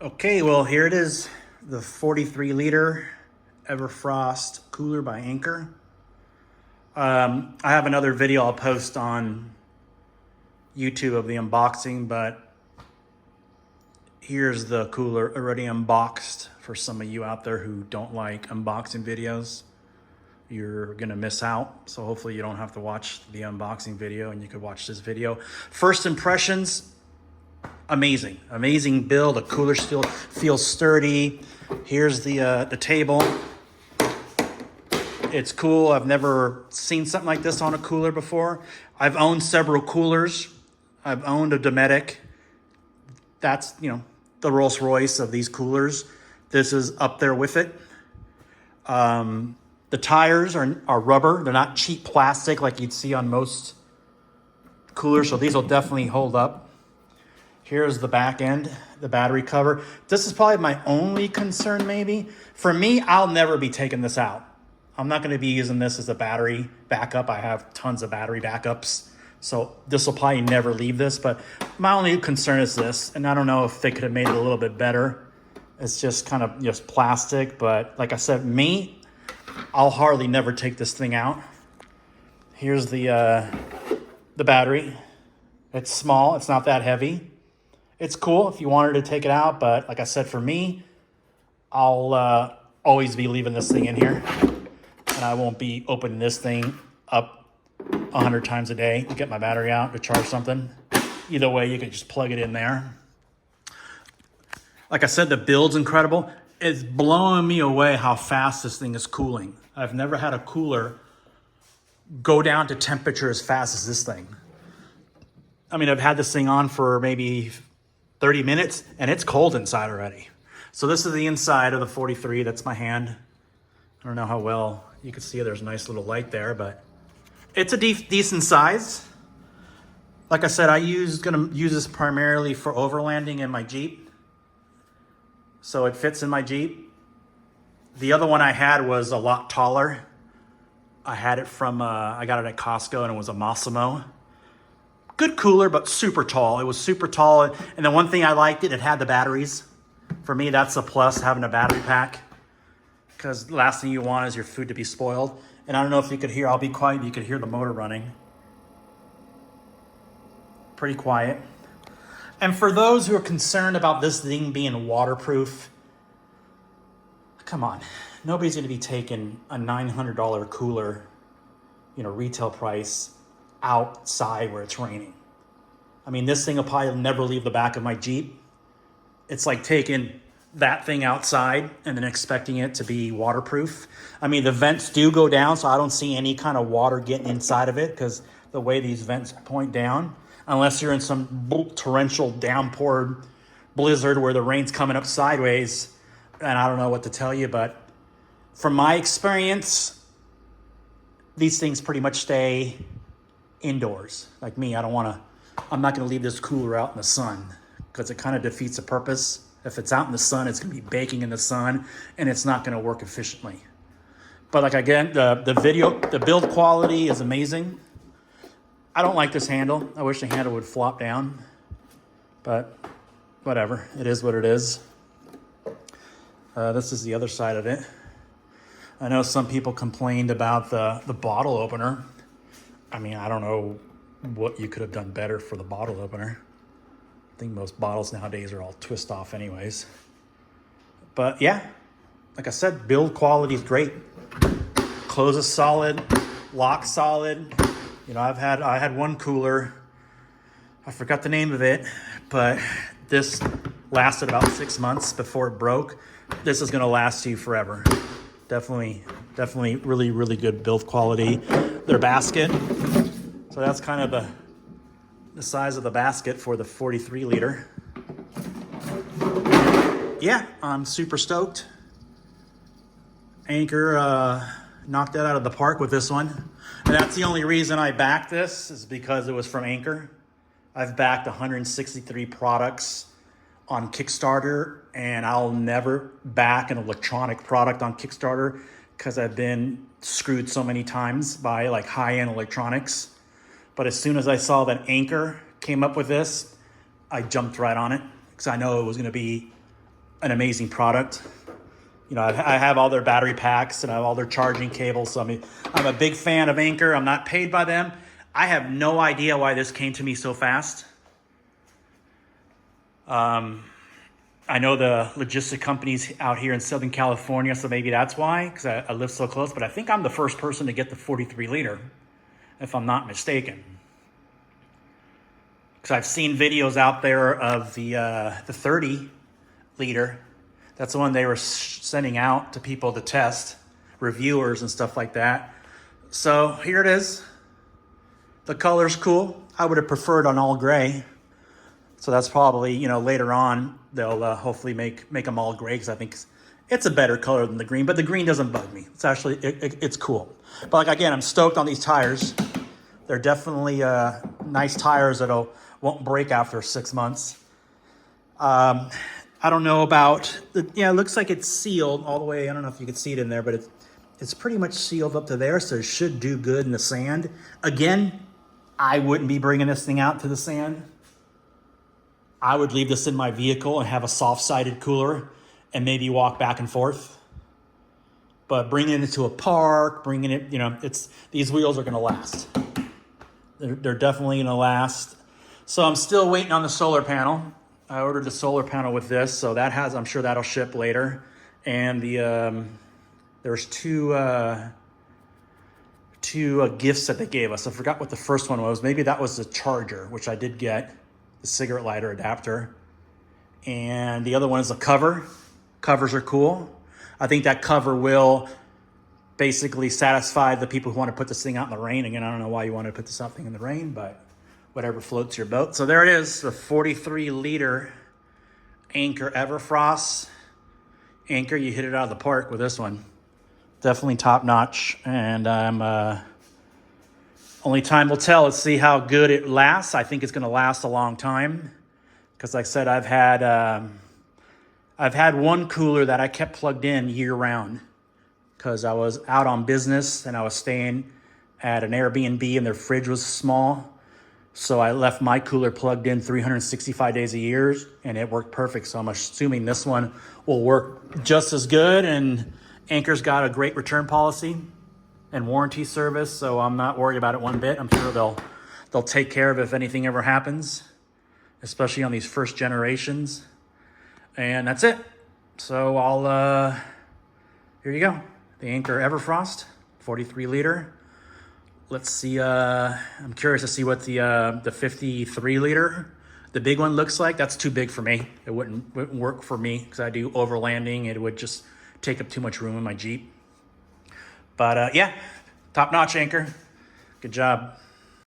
Okay, well, here it is, the 43 liter EverFrost cooler by Anker. I have another video I'll post on YouTube of the unboxing, but here's the cooler already unboxed for some of you out there who don't like unboxing videos. You're gonna miss out, so hopefully you don't have to watch the unboxing video and you could watch this video. First impressions, amazing build. The cooler still feels sturdy. Here's the table. It's cool. I've never seen something like this on a cooler before. I've owned several coolers. I've owned a Dometic. That's, the Rolls Royce of these coolers. This is up there with it. The tires are rubber. They're not cheap plastic like you'd see on most coolers, so these will definitely hold up. Here's the back end, the battery cover. This is probably my only concern maybe. For me, I'll never be taking this out. I'm not gonna be using this as a battery backup. I have tons of battery backups, so this will probably never leave this, but my only concern is this, and I don't know if they could have made it a little bit better. It's just kind of just plastic, but like I said, I'll hardly never take this thing out. Here's the battery. It's small, it's not that heavy. It's cool if you wanted to take it out, but like I said, for me, I'll always be leaving this thing in here, and I won't be opening this thing up 100 times a day to get my battery out to charge something. Either way, you can just plug it in there. Like I said, the build's incredible. It's blowing me away how fast this thing is cooling. I've never had a cooler go down to temperature as fast as this thing. I mean, I've had this thing on for maybe 30 minutes and it's cold inside already. So this is the inside of the 43. That's my hand. I don't know how well you can see. There's a nice little light there, but it's a decent size. Like I said, gonna use this primarily for overlanding in my Jeep. So it fits in my Jeep. The other one I had was a lot taller. I had it from, I got it at Costco, and it was a Massimo. Good cooler, but super tall. It was super tall. And the one thing I liked it had the batteries. For me, that's a plus, having a battery pack, because the last thing you want is your food to be spoiled. And I don't know if you could hear, I'll be quiet, you could hear the motor running. Pretty quiet. And for those who are concerned about this thing being waterproof, come on. Nobody's going to be taking a $900 cooler, retail price, outside where it's raining. I mean, this thing will probably never leave the back of my Jeep. It's like taking that thing outside and then expecting it to be waterproof. I mean, the vents do go down, so I don't see any kind of water getting inside of it because the way these vents point down, unless you're in some torrential downpour blizzard where the rain's coming up sideways, and I don't know what to tell you, but from my experience, these things pretty much stay indoors. Like me, I'm not gonna leave this cooler out in the sun because it kind of defeats the purpose. If it's out in the sun, it's gonna be baking in the sun and it's not gonna work efficiently. But like again, the build quality is amazing. I don't like this handle. I wish the handle would flop down, but whatever, it is what it is. This is the other side of it. I know some people complained about the bottle opener. I mean, I don't know what you could have done better for the bottle opener. I think most bottles nowadays are all twist off anyways. But yeah, like I said, build quality is great. Close is solid, lock solid. I had one cooler. I forgot the name of it, but this lasted about 6 months before it broke. This is gonna last you forever. Definitely really, really good build quality. Their basket. So that's kind of the size of the basket for the 43 liter. Yeah, I'm super stoked. Anker knocked that out of the park with this one. And that's the only reason I backed this, is because it was from Anker. I've backed 163 products on Kickstarter, and I'll never back an electronic product on Kickstarter because I've been screwed so many times by like high-end electronics. But as soon as I saw that Anker came up with this, I jumped right on it because I know it was going to be an amazing product. You know, I have all their battery packs and I have all their charging cables. So I'm a big fan of Anker. I'm not paid by them. I have no idea why this came to me so fast. I know the logistic companies out here in Southern California, so maybe that's why, because I live so close. But I think I'm the first person to get the 43 liter, if I'm not mistaken. Because I've seen videos out there of the 30 liter. That's the one they were sending out to people to test, reviewers and stuff like that. So here it is. The color's cool. I would have preferred on all gray. So that's probably, you know, later on they'll hopefully make them all gray, because I think it's a better color than the green. But the green doesn't bug me. It's actually it's cool. But like again, I'm stoked on these tires. They're definitely nice tires that won't break after 6 months. I don't know about it looks like it's sealed all the way. I don't know if you can see it in there, but it's pretty much sealed up to there, so it should do good in the sand. Again, I wouldn't be bringing this thing out to the sand. I would leave this in my vehicle and have a soft-sided cooler and maybe walk back and forth. But bringing it into a park, bringing it, you know, these wheels are going to last. They're definitely going to last. So I'm still waiting on the solar panel. I ordered the solar panel with this, so I'm sure that'll ship later. And there's two gifts that they gave us. I forgot what the first one was. Maybe that was the charger, which I did get, the cigarette lighter adapter. And the other one is a cover. Covers are cool. I think that cover will basically satisfy the people who want to put this thing out in the rain. Again, I don't know why you want to put this thing in the rain, but whatever floats your boat. So there it is, the 43 liter Anker EverFrost. Anker, you hit it out of the park with this one. Definitely top notch. And only time will tell. Let's see how good it lasts. I think it's going to last a long time, because like I said, I've had one cooler that I kept plugged in year round, because I was out on business and I was staying at an Airbnb and their fridge was small. So I left my cooler plugged in 365 days a year, and it worked perfect. So I'm assuming this one will work just as good. And Anker's got a great return policy and warranty service, so I'm not worried about it one bit. I'm sure they'll take care of it if anything ever happens, especially on these first generations. And that's it. So here you go. The Anker EverFrost, 43 liter. Let's see, I'm curious to see what the 53 liter, the big one, looks like. That's too big for me. It wouldn't work for me, because I do overlanding. It would just take up too much room in my Jeep. But yeah, top notch, Anker. Good job.